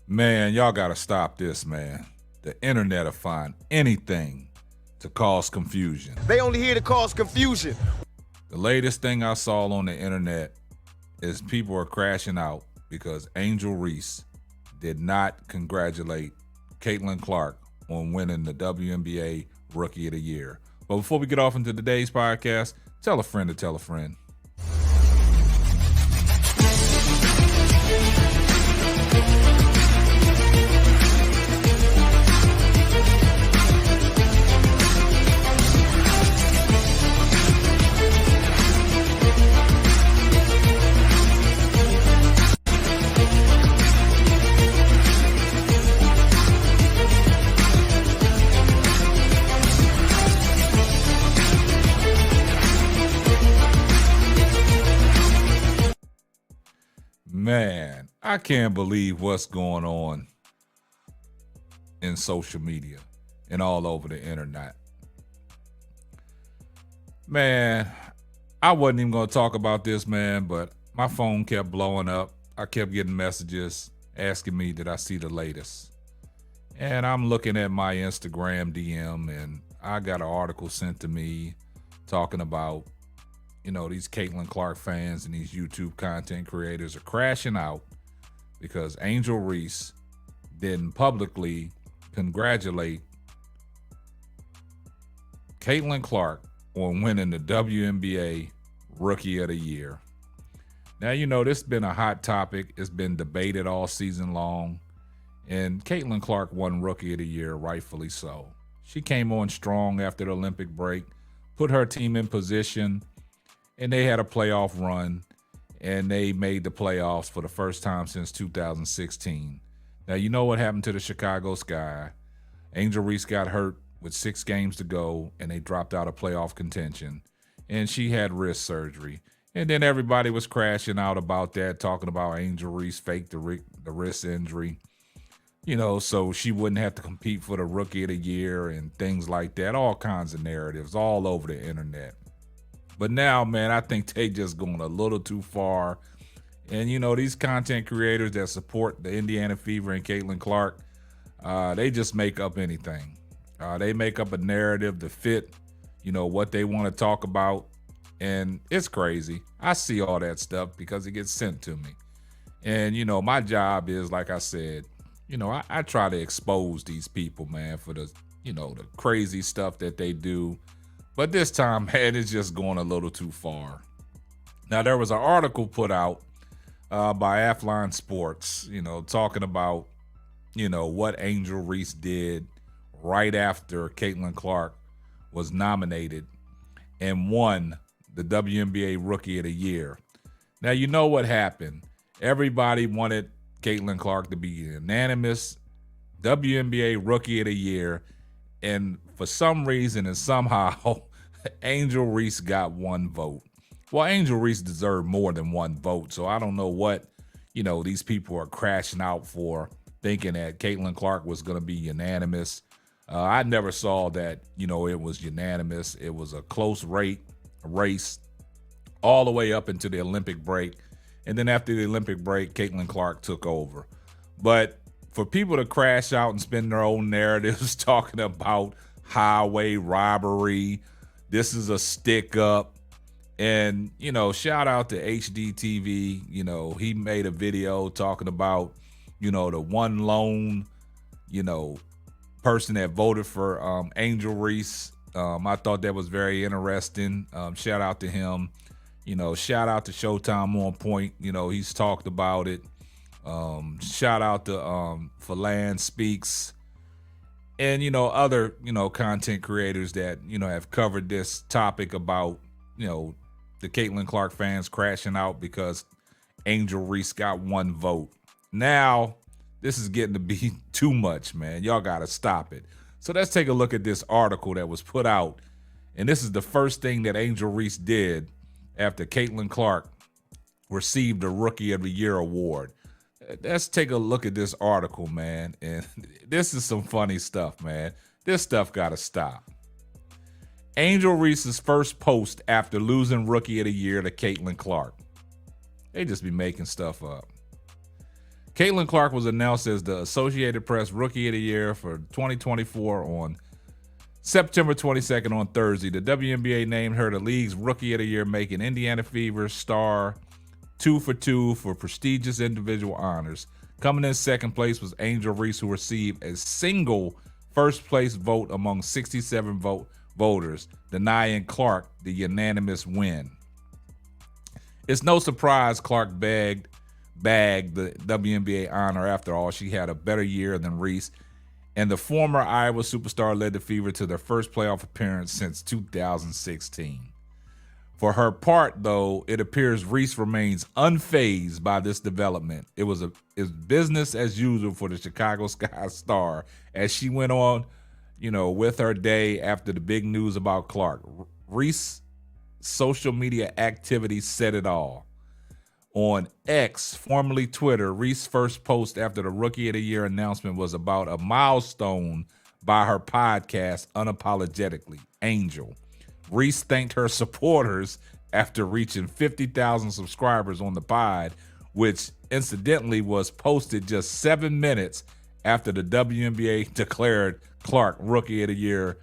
Man, y'all gotta stop this, man. The internet will find anything to cause confusion. They only here to cause confusion. The latest thing I saw on the internet is people are crashing out because Angel Reese did not congratulate Caitlin Clark on winning the WNBA Rookie of the Year. But before we get off into today's podcast, tell a friend to tell a friend. Man, I can't believe what's going on in social media and all over the internet. Man, I wasn't even going to talk about this, man, but my phone kept blowing up. I kept getting messages asking me, did I see the latest? And I'm looking at my Instagram DM, and I got an article sent to me talking about, these Caitlin Clark fans and these YouTube content creators are crashing out because Angel Reese didn't publicly congratulate Caitlin Clark on winning the WNBA Rookie of the Year. Now, this has been a hot topic. It's been debated all season long. And Caitlin Clark won Rookie of the Year, rightfully so. She came on strong after the Olympic break, put her team in position, and they had a playoff run, and they made the playoffs for the first time since 2016. Now, you know what happened to the Chicago Sky. Angel Reese got hurt with 6 games to go, and they dropped out of playoff contention, and she had wrist surgery. And then everybody was crashing out about that, talking about Angel Reese faked the wrist injury, so she wouldn't have to compete for the Rookie of the Year and things like that. All kinds of narratives all over the internet. But now, man, I think they just going a little too far. And, these content creators that support the Indiana Fever and Caitlin Clark, they just make up anything. They make up a narrative to fit, what they want to talk about. And it's crazy. I see all that stuff because it gets sent to me. And, my job is, like I said, I try to expose these people, man, for the, the crazy stuff that they do. But this time, man, it's just going a little too far. Now, there was an article put out by Athlon Sports, talking about, what Angel Reese did right after Caitlin Clark was nominated and won the WNBA Rookie of the Year. Now, you know what happened. Everybody wanted Caitlin Clark to be unanimous WNBA Rookie of the Year. And for some reason and somehow, Angel Reese got 1 vote. Well, Angel Reese deserved more than 1 vote. So I don't know what, these people are crashing out for, thinking that Caitlin Clark was going to be unanimous. I never saw that, it was unanimous. It was a close race all the way up into the Olympic break. And then after the Olympic break, Caitlin Clark took over. But for people to crash out and spin their own narratives talking about highway robbery, this is a stick up. And, shout out to HDTV. He made a video talking about, the one lone, person that voted for Angel Reese. I thought that was very interesting. Shout out to him. Shout out to Showtime On Point. He's talked about it. Shout out to Falan Speaks and, other, content creators that, have covered this topic about, the Caitlin Clark fans crashing out because Angel Reese got 1 vote. Now, this is getting to be too much, man. Y'all got to stop it. So let's take a look at this article that was put out. And this is the first thing that Angel Reese did after Caitlin Clark received the Rookie of the Year award. Let's take a look at this article, man. And this is some funny stuff, man. This stuff got to stop. Angel Reese's first post after losing Rookie of the Year to Caitlin Clark. They just be making stuff up. Caitlin Clark was announced as the Associated Press Rookie of the Year for 2024 on September 22nd on Thursday. The WNBA named her the league's Rookie of the Year, making Indiana Fever star 2 for 2 for prestigious individual honors. Coming in second place was Angel Reese, who received a single first-place vote among 67 voters, denying Clark the unanimous win. It's no surprise Clark bagged the WNBA honor. After all, she had a better year than Reese, and the former Iowa superstar led the Fever to their first playoff appearance since 2016. For her part, though, it appears Reese remains unfazed by this development. It's business as usual for the Chicago Sky star as she went on, with her day after the big news about Clark. Reese's social media activity said it all. On X, formerly Twitter, Reese's first post after the Rookie of the Year announcement was about a milestone by her podcast, Unapologetically, Angel. Reese thanked her supporters after reaching 50,000 subscribers on the pod, which incidentally was posted just 7 minutes after the WNBA declared Clark Rookie of the Year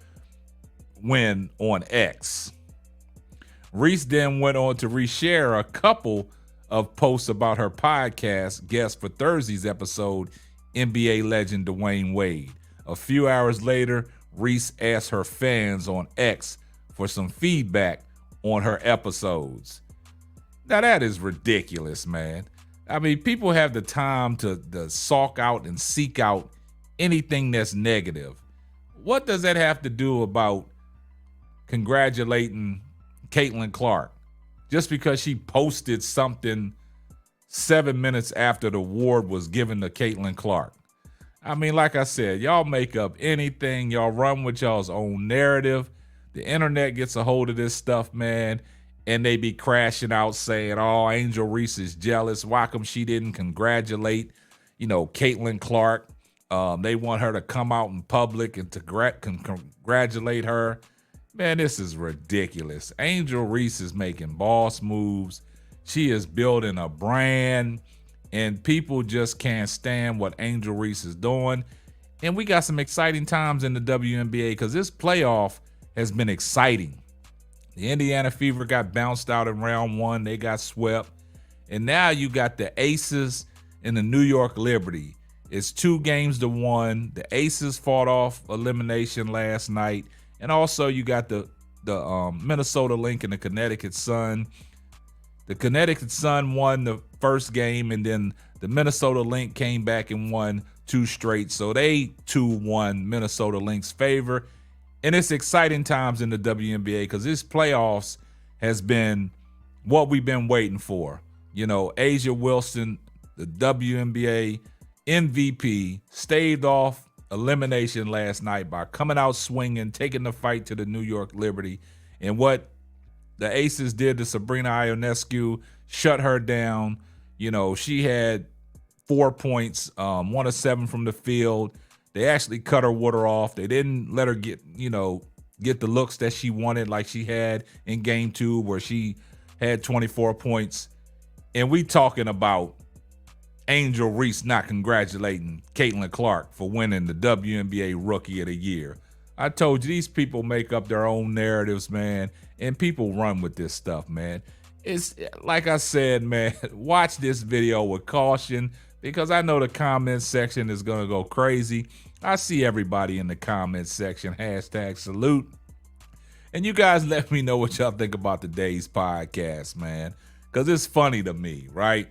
win on X. Reese then went on to reshare a couple of posts about her podcast guest for Thursday's episode, NBA legend Dwayne Wade. A few hours later, Reese asked her fans on X for some feedback on her episodes. Now that is ridiculous, man. I mean, people have the time to sulk out and seek out anything that's negative. What does that have to do about congratulating Caitlin Clark just because she posted something 7 minutes after the award was given to Caitlin Clark? I mean, like I said, y'all make up anything. Y'all run with y'all's own narrative. The internet gets a hold of this stuff, man, and they be crashing out saying, oh, Angel Reese is jealous. Why come she didn't congratulate, Caitlin Clark? They want her to come out in public and to congratulate her. Man, this is ridiculous. Angel Reese is making boss moves. She is building a brand, and people just can't stand what Angel Reese is doing. And we got some exciting times in the WNBA because this playoff has been exciting. The Indiana Fever got bounced out in round 1. They got swept. And now you got the Aces and the New York Liberty. It's 2-1. The Aces fought off elimination last night. And also you got the Minnesota Lynx and the Connecticut Sun. The Connecticut Sun won the first game, and then the Minnesota Lynx came back and won 2 straight. So they 2-1 Minnesota Lynx favor. And it's exciting times in the WNBA because this playoffs has been what we've been waiting for. A'ja Wilson, the WNBA MVP, staved off elimination last night by coming out swinging, taking the fight to the New York Liberty. And what the Aces did to Sabrina Ionescu, shut her down. She had 4 points, 1 of 7 from the field. They actually cut her water off. They didn't let her get the looks that she wanted like she had in game 2 where she had 24 points. And we talking about Angel Reese not congratulating Caitlin Clark for winning the WNBA Rookie of the Year. I told you, these people make up their own narratives, man, and people run with this stuff, man. It's like I said, man, watch this video with caution because I know the comment section is going to go crazy. I see everybody in the comment section, #salute. And you guys let me know what y'all think about today's podcast, man, because it's funny to me, right?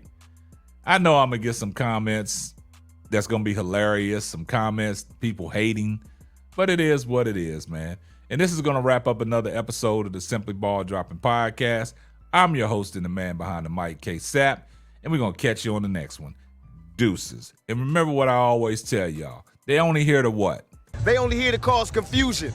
I know I'm going to get some comments that's going to be hilarious, some comments, people hating, but it is what it is, man. And this is going to wrap up another episode of the Simply Ball Dropping Podcast. I'm your host and the man behind the mic, K-Sap, and we're going to catch you on the next one. Deuces. And remember what I always tell y'all. They only here to what? They only here to cause confusion.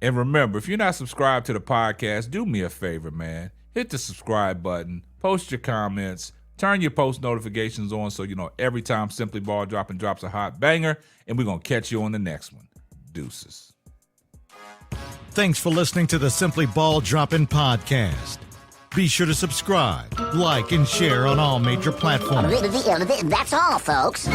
And remember, if you're not subscribed to the podcast, do me a favor, man. Hit the subscribe button, post your comments, turn your post notifications on so you know every time Simply Ball Dropping drops a hot banger, and we're going to catch you on the next one. Deuces. Thanks for listening to the Simply Ball Dropping Podcast. Be sure to subscribe, like, and share on all major platforms. That's all, folks.